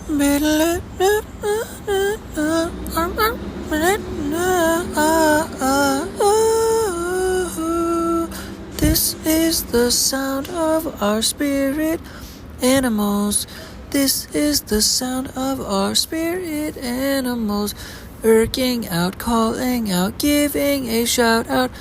This is the sound of our spirit animals. This is the sound of our spirit animals. Irking out, calling out, giving a shout out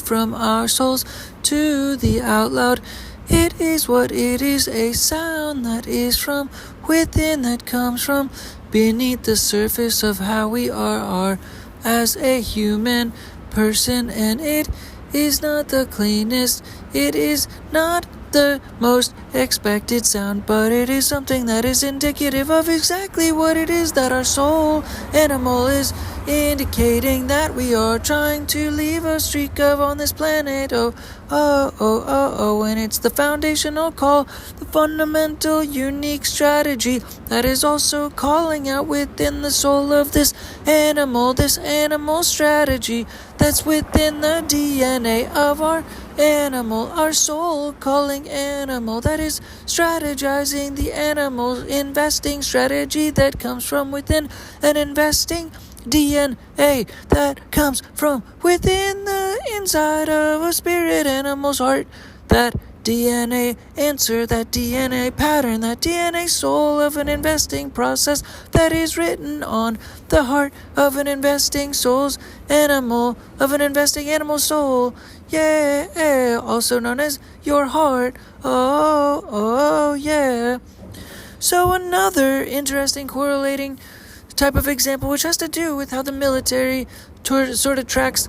from our souls to the out loud. It is what it is, a sound that is from within, that comes from beneath the surface of how we are as a human person. And it is not the cleanest, it is not the most expected sound, but it is something that is indicative of exactly what it is that our soul animal is indicating that we are trying to leave a streak of on this planet. And it's the foundational call, the fundamental unique strategy that is also calling out within the soul of this animal strategy that's within the DNA of our animal, our soul calling animal that is strategizing the animal investing strategy that comes from within an investing DNA that comes from within the inside of a spirit animal's heart. That DNA answer, that DNA pattern, that DNA soul of an investing process that is written on the heart of an investing soul's animal, of an investing animal soul. Yeah, also known as your heart. Oh, yeah. So another interesting correlating type of example, which has to do with how the military sort of tracks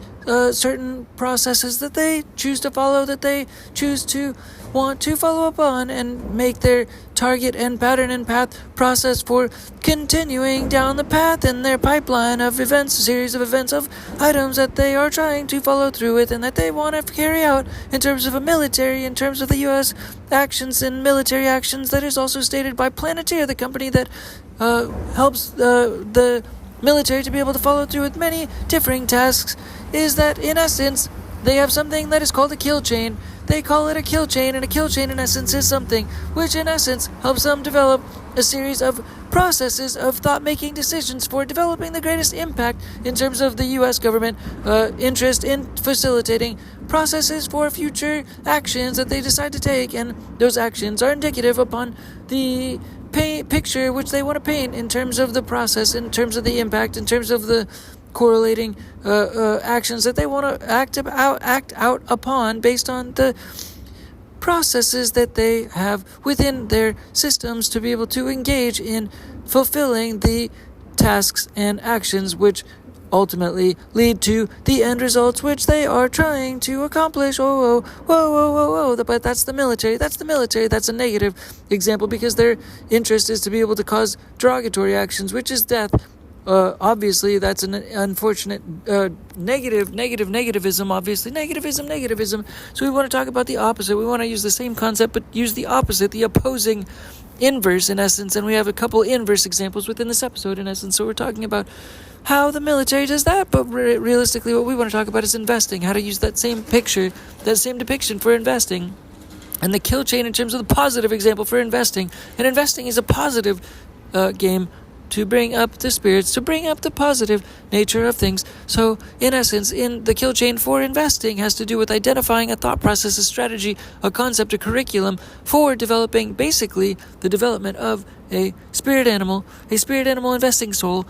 certain processes that they choose to follow, that they choose to want to follow up on and make their target and pattern and path process for continuing down the path in their pipeline of events, a series of events of items that they are trying to follow through with and that they want to carry out in terms of a military, in terms of the U.S. actions and military actions. That is also stated by Planeteer, the company that helps the military to be able to follow through with many differing tasks, is that in essence they have something that is called a kill chain. They call it a kill chain, and a kill chain in essence is something which in essence helps them develop a series of processes of thought-making decisions for developing the greatest impact in terms of the U.S. government interest in facilitating processes for future actions that they decide to take, and those actions are indicative upon the picture which they want to paint in terms of the process, in terms of the impact, in terms of the correlating actions that they want to act out upon based on the processes that they have within their systems to be able to engage in fulfilling the tasks and actions which ultimately lead to the end results which they are trying to accomplish. Whoa. But that's the military. That's a negative example because their interest is to be able to cause derogatory actions, which is death. Obviously, that's an unfortunate negativism, obviously. Negativism. So we want to talk about the opposite. We want to use the same concept, but use the opposite, the opposing inverse, in essence. And we have a couple inverse examples within this episode, in essence. So we're talking about how the military does that, but realistically, what we want to talk about is investing, how to use that same picture, that same depiction for investing. And the kill chain in terms of the positive example for investing. And investing is a positive game to bring up the spirits, to bring up the positive nature of things. So, in essence, in the kill chain for investing has to do with identifying a thought process, a strategy, a concept, a curriculum for developing basically the development of a spirit animal investing soul,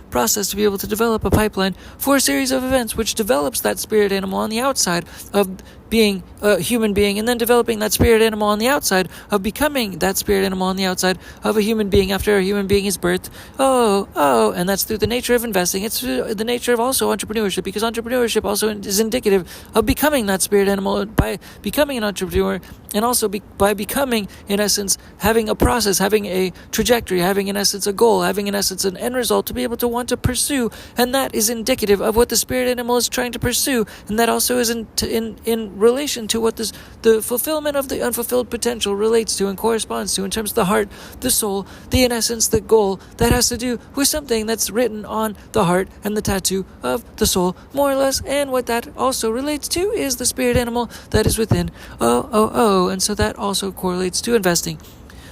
process to be able to develop a pipeline for a series of events which develops that spirit animal on the outside of being a human being, and then developing that spirit animal on the outside of becoming that spirit animal on the outside of a human being after a human being is birthed. And that's through the nature of investing. It's through the nature of also entrepreneurship, because entrepreneurship also is indicative of becoming that spirit animal by becoming an entrepreneur, and also by becoming, in essence, having a process, having a trajectory, having in essence a goal, having in essence an end result to be able to want to pursue, and that is indicative of what the spirit animal is trying to pursue, and that also is in relation to what the fulfillment of the unfulfilled potential relates to and corresponds to in terms of the heart, the soul, in essence the goal that has to do with something that's written on the heart and the tattoo of the soul, more or less, and what that also relates to is the spirit animal that is within. And so that also correlates to investing.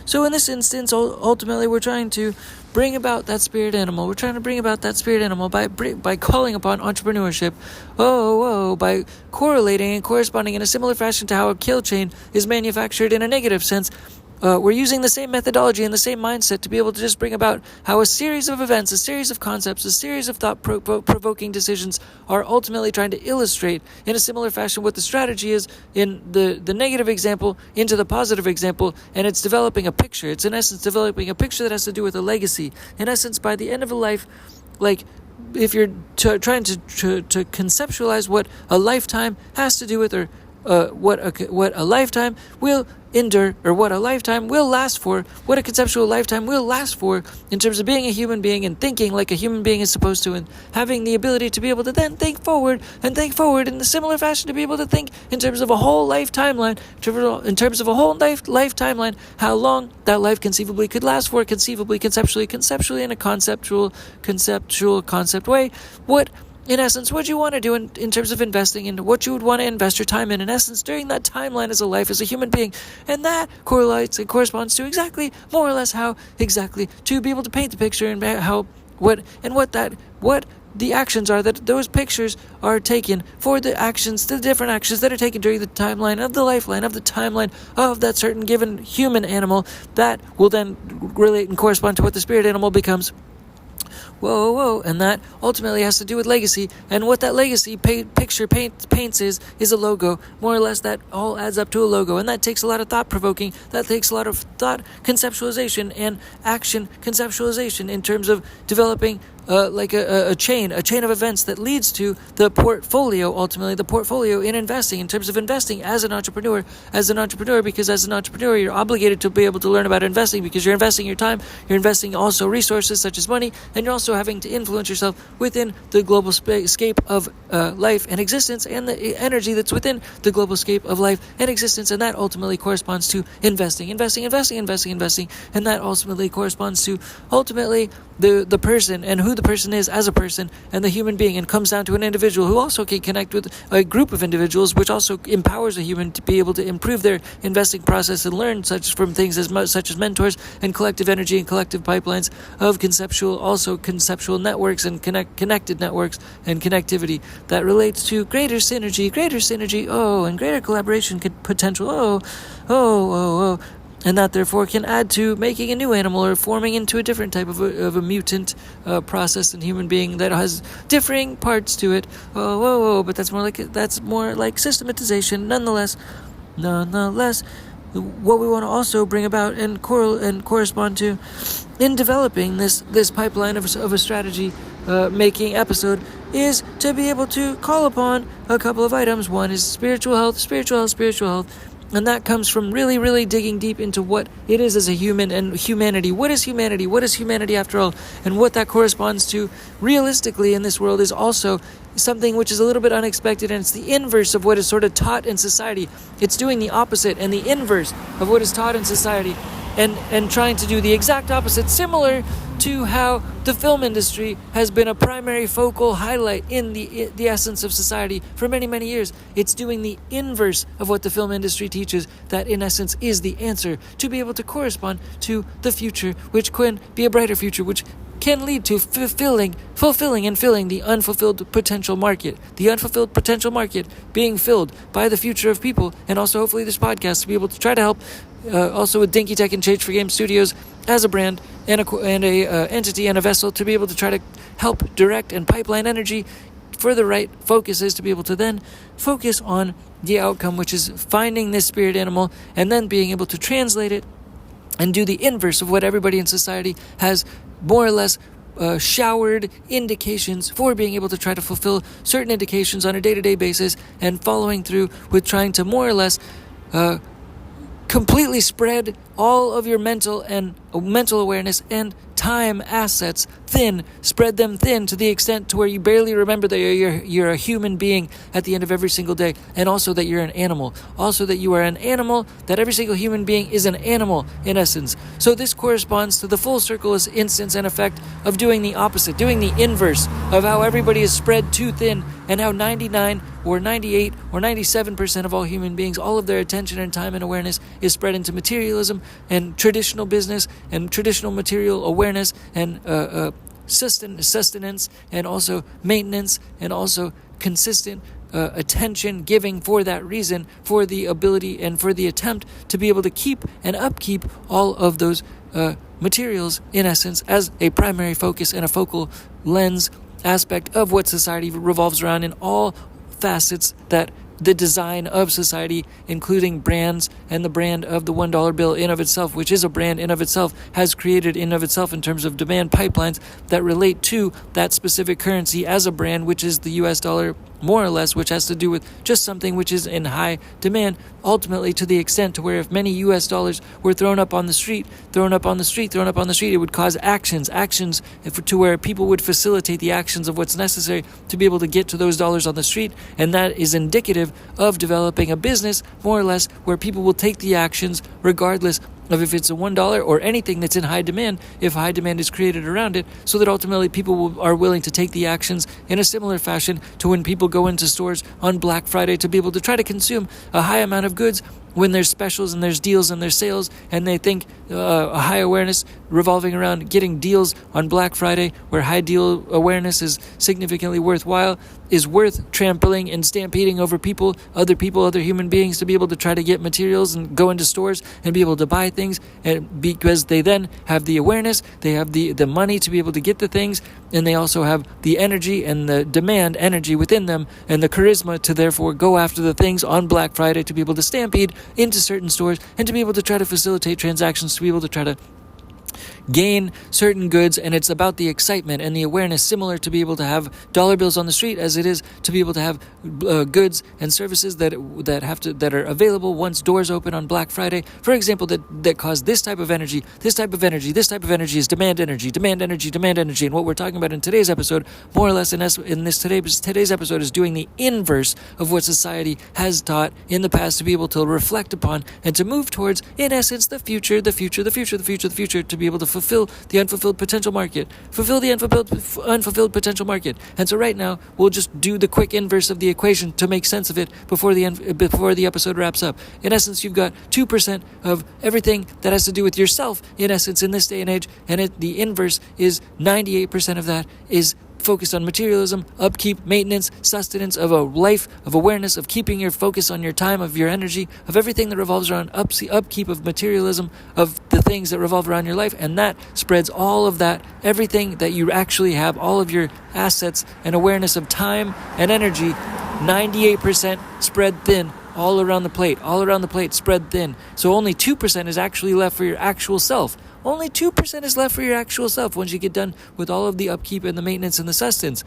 So in this instance, ultimately, we're trying to bring about that spirit animal. We're trying to bring about that spirit animal by calling upon entrepreneurship. By correlating and corresponding in a similar fashion to how a kill chain is manufactured in a negative sense. We're using the same methodology and the same mindset to be able to just bring about how a series of events, a series of concepts, a series of thought-provoking decisions are ultimately trying to illustrate in a similar fashion what the strategy is in the negative example into the positive example, and it's developing a picture. It's in essence developing a picture that has to do with a legacy. In essence, by the end of a life, like if you're trying to conceptualize what a lifetime has to do with, or what a lifetime will endure, or what a lifetime will last for, what a conceptual lifetime will last for in terms of being a human being and thinking like a human being is supposed to, and having the ability to be able to then think forward in a similar fashion, to be able to think in terms of a whole life timeline, how long that life conceivably could last for, conceptually in a conceptual concept way. In essence, what you want to do in terms of investing, and what you would want to invest your time in essence, during that timeline as a life, as a human being. And that correlates and corresponds to exactly, more or less, to be able to paint the picture, and what the actions are that those pictures are taken for the different actions that are taken during the timeline of the lifeline, of the timeline of that certain given human animal, that will then relate and correspond to what the spirit animal becomes. And that ultimately has to do with legacy, and what that legacy picture paints is a logo, more or less. That all adds up to a logo, and that takes a lot of thought-provoking, that takes a lot of thought conceptualization and action conceptualization in terms of developing like a chain of events that leads to the portfolio, ultimately the portfolio in investing, in terms of investing as an entrepreneur, because as an entrepreneur, you're obligated to be able to learn about investing, because you're investing your time, you're investing also resources such as money, and you're also having to influence yourself within the global scape of life and existence, and the energy that's within the global scape of life and existence, and that ultimately corresponds to investing, and that ultimately corresponds to the person, and who the person is as a person, and the human being, and comes down to an individual who also can connect with a group of individuals, which also empowers a human to be able to improve their investing process and learn from things such as mentors and collective energy and collective pipelines of conceptual networks and connected networks and connectivity that relates to greater synergy, and greater collaboration potential, and that therefore can add to making a new animal, or forming into a different type of a mutant process in human being that has differing parts to it. But that's more like systematization. Nonetheless, what we want to also bring about and correspond to in developing this pipeline of a strategy making episode is to be able to call upon a couple of items. One is spiritual health. And that comes from really, really digging deep into what it is as a human and humanity. What is humanity? What is humanity after all? And what that corresponds to realistically in this world is also something which is a little bit unexpected, and it's the inverse of what is sort of taught in society. It's doing the opposite and the inverse of what is taught in society, and trying to do the exact opposite, similar to how the film industry has been a primary focal highlight in the essence of society for many, many years. It's doing the inverse of what the film industry teaches, that in essence is the answer to be able to correspond to the future, which can be a brighter future, which can lead to fulfilling and filling the unfulfilled potential market. The unfulfilled potential market being filled by the future of people, and also hopefully this podcast to be able to try to help also with Dinky Tech and Change for Game Studios as a brand and a entity and a vessel to be able to try to help direct and pipeline energy for the right focuses, to be able to then focus on the outcome, which is finding this spirit animal and then being able to translate it and do the inverse of what everybody in society has more or less showered indications for being able to try to fulfill certain indications on a day-to-day basis, and following through with trying to more or less completely spread all of your mental and mental awareness and time assets thin, spread them thin to the extent to where you barely remember that you're a human being at the end of every single day, and also that you're an animal. Also that you are an animal, that every single human being is an animal in essence. So this corresponds to the full circle instance and effect of doing the opposite, doing the inverse of how everybody is spread too thin, and how 99 or 98 or 97% of all human beings, all of their attention and time and awareness is spread into materialism and traditional business and traditional material awareness and sustenance and also maintenance and also consistent attention giving for that reason, for the ability and for the attempt to be able to keep and upkeep all of those materials in essence as a primary focus and a focal lens aspect of what society revolves around in all facets that the design of society, including brands and the brand of the $1 bill in of itself, which is a brand in of itself, has created in of itself in terms of demand pipelines that relate to that specific currency as a brand, which is the US dollar, more or less, which has to do with just something which is in high demand, ultimately to the extent to where if many US dollars were thrown up on the street, it would cause actions to where people would facilitate the actions of what's necessary to be able to get to those dollars on the street, and that is indicative of developing a business, more or less, where people will take the actions regardless of if it's a $1 or anything that's in high demand, if high demand is created around it, so that ultimately people are willing to take the actions in a similar fashion to when people go into stores on Black Friday to be able to try to consume a high amount of goods when there's specials and there's deals and there's sales, and they think a high awareness revolving around getting deals on Black Friday, where high deal awareness is significantly worthwhile, is worth trampling and stampeding over other human beings to be able to try to get materials and go into stores and be able to buy things, and because they then have the awareness, they have the money to be able to get the things, and they also have the energy and the demand energy within them and the charisma to therefore go after the things on Black Friday to be able to stampede into certain stores and to be able to try to facilitate transactions, to be able to try to gain certain goods. And it's about the excitement and the awareness, similar to be able to have dollar bills on the street as it is to be able to have goods and services that are available once doors open on Black Friday, for example, that cause this type of energy is demand energy. And what we're talking about in today's episode, more or less today's episode, is doing the inverse of what society has taught in the past to be able to reflect upon and to move towards, in essence, the future, to be able to fulfill the unfulfilled potential market. And so right now, we'll just do the quick inverse of the equation to make sense of it before the episode wraps up. In essence, you've got 2% of everything that has to do with yourself, in essence, in this day and age, and the inverse is 98% of that is focused on materialism, upkeep, maintenance, sustenance of a life of awareness, of keeping your focus on your time, of your energy, of everything that revolves around upkeep of materialism, of the things that revolve around your life, and that spreads all of that, everything that you actually have, all of your assets and awareness of time and energy, 98% spread thin, all around the plate, spread thin. So only 2% is actually left for your actual self. Only 2% is left for your actual self once you get done with all of the upkeep and the maintenance and the sustenance.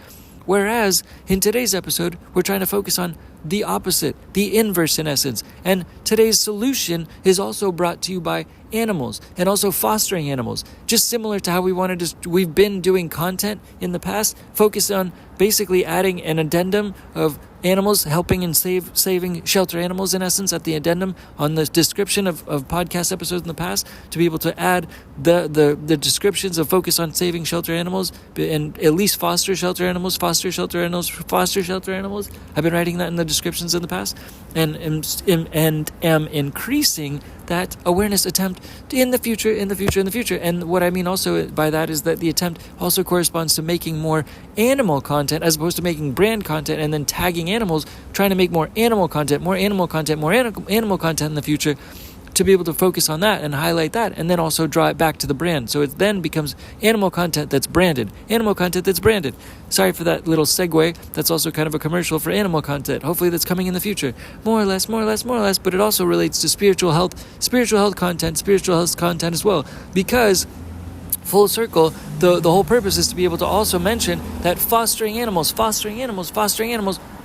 Whereas in today's episode, we're trying to focus on the opposite, the inverse in essence. And today's solution is also brought to you by animals and also fostering animals. Just similar to how we've been doing content in the past, focused on basically adding an addendum of animals helping and saving shelter animals, in essence, at the addendum on the description of podcast episodes in the past, to be able to add the descriptions of focus on saving shelter animals and at least foster shelter animals. I've been writing that in the descriptions in the past, and am increasing that awareness attempt in the future. And what I mean also by that is that the attempt also corresponds to making more animal content as opposed to making brand content and then tagging animals, trying to make more animal content in the future, to be able to focus on that and highlight that, and then also draw it back to the brand. So it then becomes animal content that's branded. Sorry for that little segue. That's also kind of a commercial for animal content. Hopefully that's coming in the future. More or less. But it also relates to spiritual health content as well. Because full circle, the whole purpose is to be able to also mention that fostering animals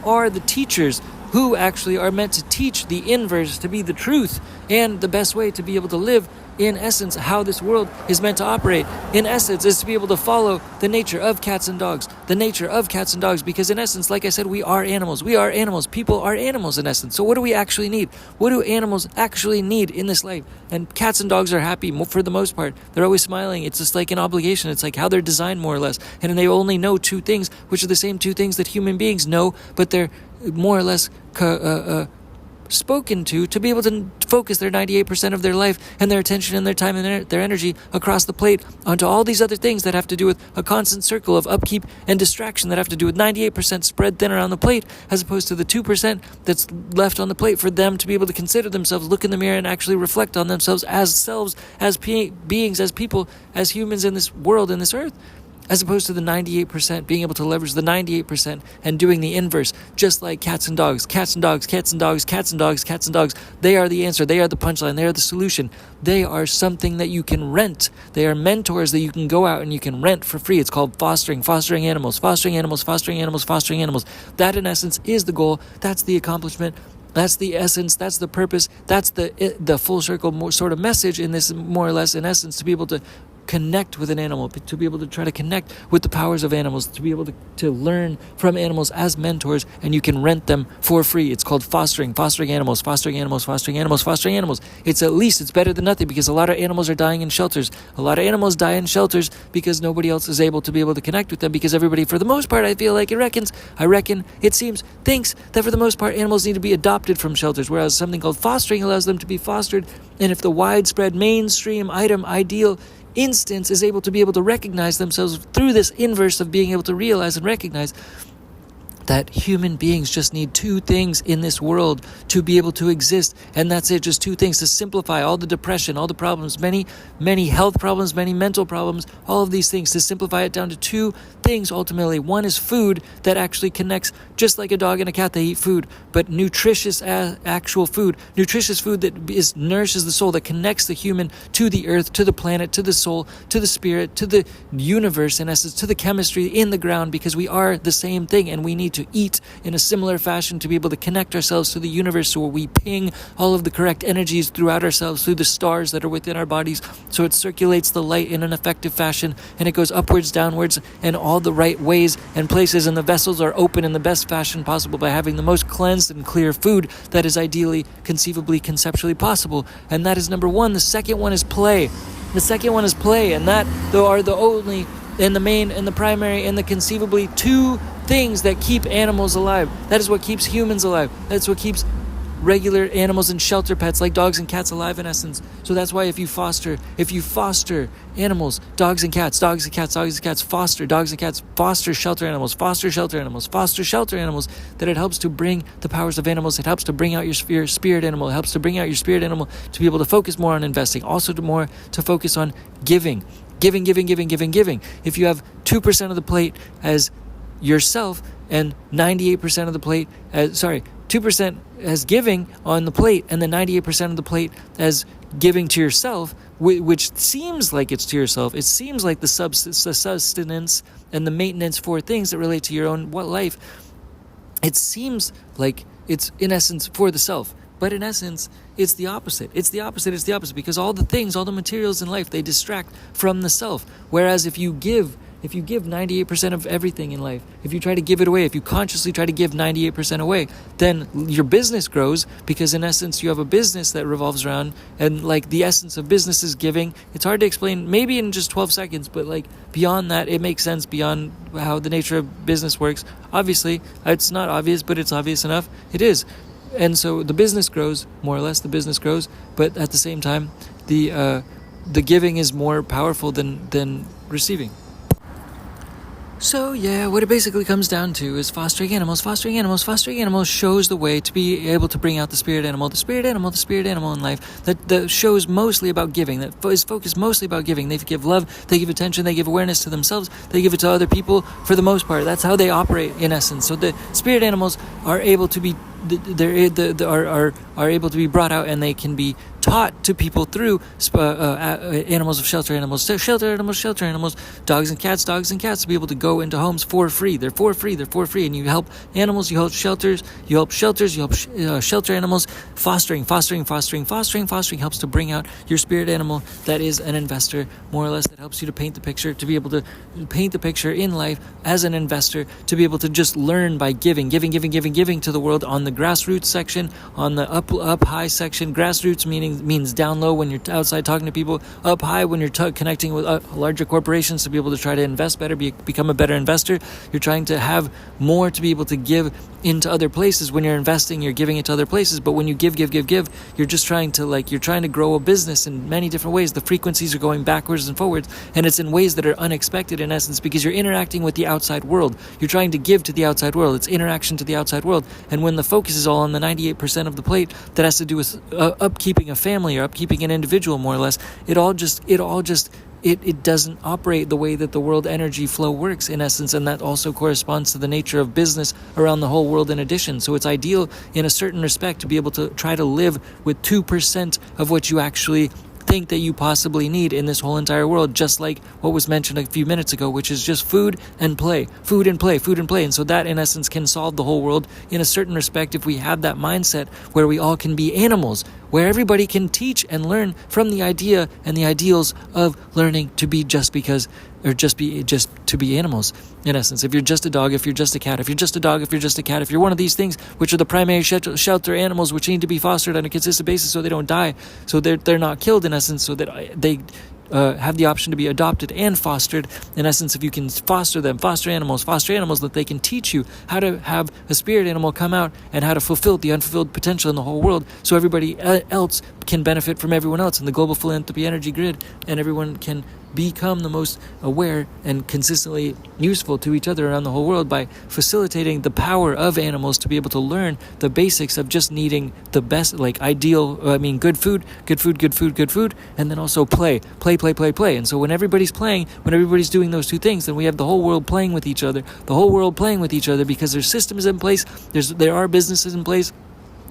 are the teachers who actually are meant to teach the inverse to be the truth and the best way to be able to live, in essence, how this world is meant to operate, in essence, is to be able to follow the nature of cats and dogs, because in essence, like I said, we are animals, people are animals in essence. So what do we actually need? What do animals actually need in this life? And cats and dogs are happy for the most part. They're always smiling. It's just like an obligation. It's like how they're designed, more or less. And they only know two things, which are the same two things that human beings know, but they're more or less spoken to be able to focus their 98% of their life and their attention and their time and their energy across the plate onto all these other things that have to do with a constant circle of upkeep and distraction, that have to do with 98% spread thin around the plate, as opposed to the 2% that's left on the plate for them to be able to consider themselves, look in the mirror, and actually reflect on themselves, as beings, as people, as humans in this world, in this earth. As opposed to the 98%, being able to leverage the 98% and doing the inverse, just like cats and dogs. They are the answer. They are the punchline. They are the solution. They are something that you can rent. They are mentors that you can go out and you can rent for free. It's called fostering animals. That, in essence, is the goal. That's the accomplishment. That's the essence, that's the purpose, that's the full circle sort of message in this, more or less, in essence, to be able to connect with an animal, to be able to try to connect with the powers of animals, to be able to learn from animals as mentors, and you can rent them for free. It's called fostering animals. It's better than nothing, because a lot of animals are dying in shelters. A lot of animals die in shelters because nobody else is able to be able to connect with them, because everybody, for the most part, I reckon, it seems, thinks that for the most part animals need to be adopted from shelters, whereas something called fostering allows them to be fostered. And if the widespread mainstream ideal instance is able to recognize themselves through this inverse of being able to realize and recognize that human beings just need two things in this world to be able to exist, and that's it, just two things, to simplify all the depression, all the problems, many health problems, many mental problems, all of these things, to simplify it down to two things ultimately. One is food that actually connects, just like a dog and a cat, they eat food, but nutritious actual food, that nourishes the soul, that connects the human to the earth, to the planet, to the soul, to the spirit, to the universe, in essence, to the chemistry in the ground, because we are the same thing, and we need to eat in a similar fashion to be able to connect ourselves to the universe, so we ping all of the correct energies throughout ourselves, through the stars that are within our bodies, so it circulates the light in an effective fashion, and it goes upwards, downwards, and all the right ways and places, and the vessels are open in the best fashion possible by having the most cleansed and clear food that is ideally, conceivably, conceptually possible. And that is number one. The second one is play. And that, though, are the only and the main and the primary and the conceivably two things that keep animals alive. That is what keeps humans alive. That's what keeps regular animals and shelter pets like dogs and cats alive, in essence. So that's why if you foster animals, dogs and cats, foster dogs and cats, foster shelter animals, that it helps to bring the powers of animals. It helps to bring out your spirit animal. It helps to bring out your spirit animal to be able to focus more on investing, also to focus on giving. If you have 2% of the plate as yourself and 98% of the plate as 2% as giving on the plate, and then 98% of the plate as giving to yourself, which seems like it's to yourself. It seems like the sustenance and the maintenance for things that relate to your own life. It seems like it's, in essence, for the self. But in essence, it's the opposite. It's the opposite, because all the things, all the materials in life, they distract from the self. Whereas if you give 98% of everything in life, if you try to give it away, if you consciously try to give 98% away, then your business grows, because in essence you have a business that revolves around, and like the essence of business is giving. It's hard to explain maybe in just 12 seconds, but like beyond that, it makes sense beyond how the nature of business works. Obviously, it's not obvious, but it's obvious enough. It is. And so the business grows, more or less, but at the same time, the giving is more powerful than receiving. So yeah, what it basically comes down to is fostering animals. Fostering animals shows the way to be able to bring out the spirit animal in life, that shows mostly about giving, that is focused mostly about giving. They give love, they give attention, they give awareness to themselves, they give it to other people for the most part. That's how they operate, in essence. So the spirit animals are able to be are able to be brought out, and they can be taught to people through animals of shelter animals, shelter animals, dogs and cats to be able to go into homes for free. They're for free, and you help animals, you help shelter animals. Fostering helps to bring out your spirit animal that is an investor, more or less, that helps you to paint the picture, to be able to paint the picture in life as an investor, to be able to just learn by giving to the world on the grassroots section, on the up high section. Grassroots means down low when you're outside talking to people, up high when you're connecting with larger corporations to be able to try to invest better, become a better investor. You're trying to have more to be able to give into other places. When you're investing, you're giving it to other places, but when you give, you're just trying to grow a business in many different ways. The frequencies are going backwards and forwards, and it's in ways that are unexpected, in essence, because you're interacting with the outside world. You're trying to give to the outside world. It's interaction to the outside world. And when the focus is all on the 98% of the plate that has to do with upkeeping a family or upkeeping an individual, more or less, it doesn't operate the way that the world energy flow works, in essence, and that also corresponds to the nature of business around the whole world in addition. So it's ideal in a certain respect to be able to try to live with 2% of what you actually think that you possibly need in this whole entire world, just like what was mentioned a few minutes ago, which is just food and play. And so that, in essence, can solve the whole world in a certain respect if we have that mindset where we all can be animals, where everybody can teach and learn from the idea and the ideals of learning to be just to be animals, in essence. If you're just a dog, if you're just a cat, if you're just a dog, if you're just a cat, if you're one of these things, which are the primary shelter animals, which need to be fostered on a consistent basis so they don't die, so they're not killed, in essence, so that they have the option to be adopted and fostered. In essence, if you can foster animals that they can teach you how to have a spirit animal come out and how to fulfill the unfulfilled potential in the whole world, so everybody else can benefit from everyone else in the global philanthropy energy grid, and everyone can become the most aware and consistently useful to each other around the whole world by facilitating the power of animals to be able to learn the basics of just needing the best, good food, and then also play. And so when everybody's playing, when everybody's doing those two things, then we have the whole world playing with each other, because their system is in place, there are businesses in place,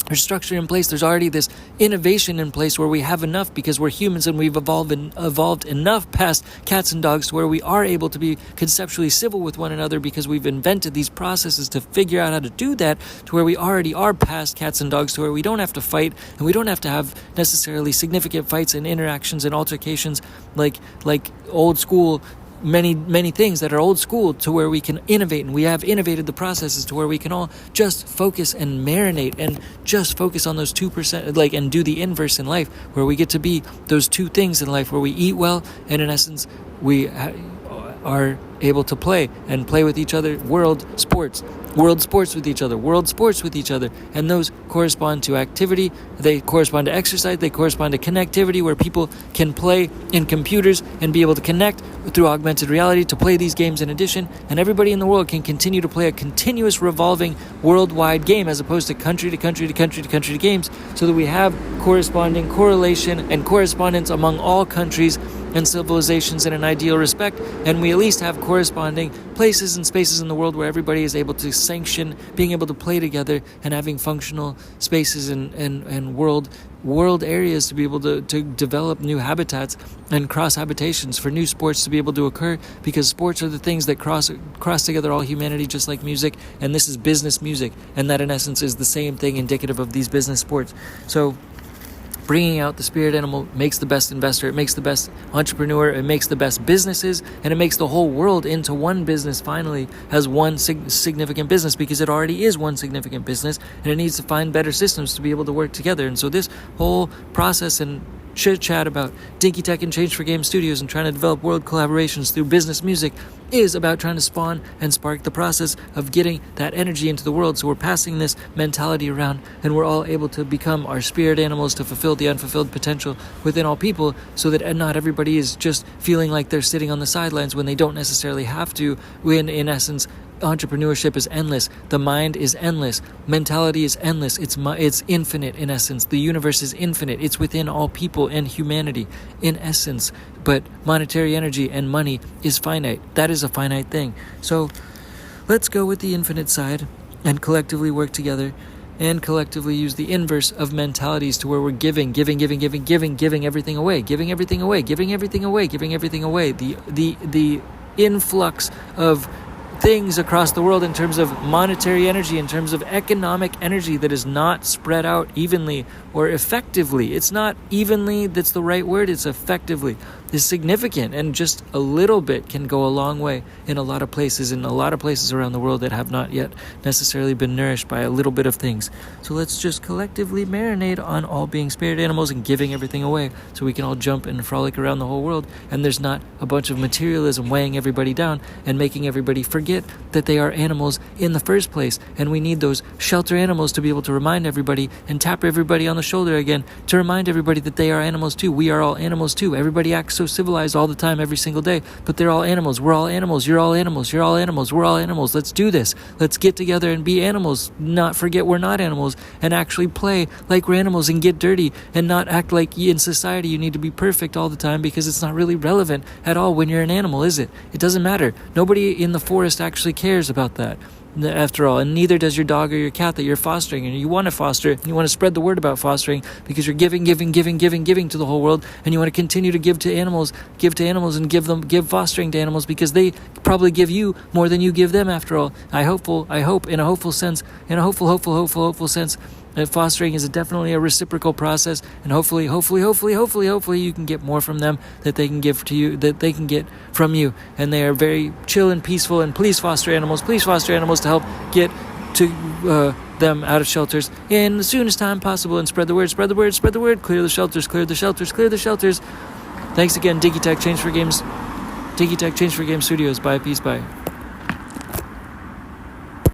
there's structure in place, there's already this innovation in place where we have enough, because we're humans and we've evolved enough past cats and dogs to where we are able to be conceptually civil with one another, because we've invented these processes to figure out how to do that, to where we already are past cats and dogs, to where we don't have to fight and we don't have to have necessarily significant fights and interactions and altercations like old school, many things that are old school, to where we can innovate, and we have innovated the processes to where we can all just focus and marinate and just focus on those 2%, and do the inverse in life, where we get to be those two things in life, where we eat well, and in essence we are able to play with each other, world sports with each other, and those correspond to activity, they correspond to exercise, they correspond to connectivity, where people can play in computers and be able to connect through augmented reality to play these games in addition, and everybody in the world can continue to play a continuous revolving worldwide game, as opposed to country to country games, so that we have corresponding correlation and correspondence among all countries and civilizations in an ideal respect, and we at least have corresponding places and spaces in the world where everybody is able to sanction being able to play together and having functional spaces and world areas to be able to develop new habitats and cross habitations for new sports to be able to occur, because sports are the things that cross together all humanity, just like music, and this is business music, and that in essence is the same thing indicative of these business sports. So bringing out the spirit animal makes the best investor, it makes the best entrepreneur, it makes the best businesses, and it makes the whole world into one business finally, as one significant business, because it already is one significant business, and it needs to find better systems to be able to work together. And so this whole process and chit-chat about Dinky Tech and Change for Game Studios and trying to develop world collaborations through business music is about trying to spawn and spark the process of getting that energy into the world. So we're passing this mentality around, and we're all able to become our spirit animals to fulfill the unfulfilled potential within all people, so that not everybody is just feeling like they're sitting on the sidelines when they don't necessarily have to, when in essence entrepreneurship is endless, the mind is endless, mentality is endless, it's infinite in essence, the universe is infinite, it's within all people and humanity in essence, but monetary energy and money is finite. That is a finite thing. So let's go with the infinite side and collectively work together and collectively use the inverse of mentalities to where we're giving everything away. The influx of things across the world in terms of monetary energy, in terms of economic energy that is not spread out evenly or effectively. It's not evenly, that's the right word, it's effectively. Is significant, and just a little bit can go a long way in a lot of places around the world that have not yet necessarily been nourished by a little bit of things. So let's just collectively marinate on all being spirit animals and giving everything away so we can all jump and frolic around the whole world, and there's not a bunch of materialism weighing everybody down and making everybody forget that they are animals in the first place. And we need those shelter animals to be able to remind everybody and tap everybody on the shoulder again to remind everybody that they are animals too. We are all animals too. Everybody acts so civilized all the time, every single day, but they're all animals. We're all animals. You're all animals. You're all animals. We're all animals. Let's do this. Let's get together and be animals. Not forget we're not animals, and actually play like we're animals and get dirty, and not act like in society you need to be perfect all the time, because it's not really relevant at all when you're an animal, is it? It doesn't matter. Nobody in the forest actually cares about that, after all, and neither does your dog or your cat that you're fostering. And you want to foster, you want to spread the word about fostering, because you're giving to the whole world, and you want to continue to give to animals and give fostering to animals, because they probably give you more than you give them, after all. I hope in a hopeful sense that fostering is definitely a reciprocal process, and hopefully you can get more from them that they can give to you, that they can get from you, and they are very chill and peaceful. And please foster animals to help get to them out of shelters in the soonest time possible, and spread the word, clear the shelters. Thanks again, Digitech Change for Games Studios. Bye, peace, bye.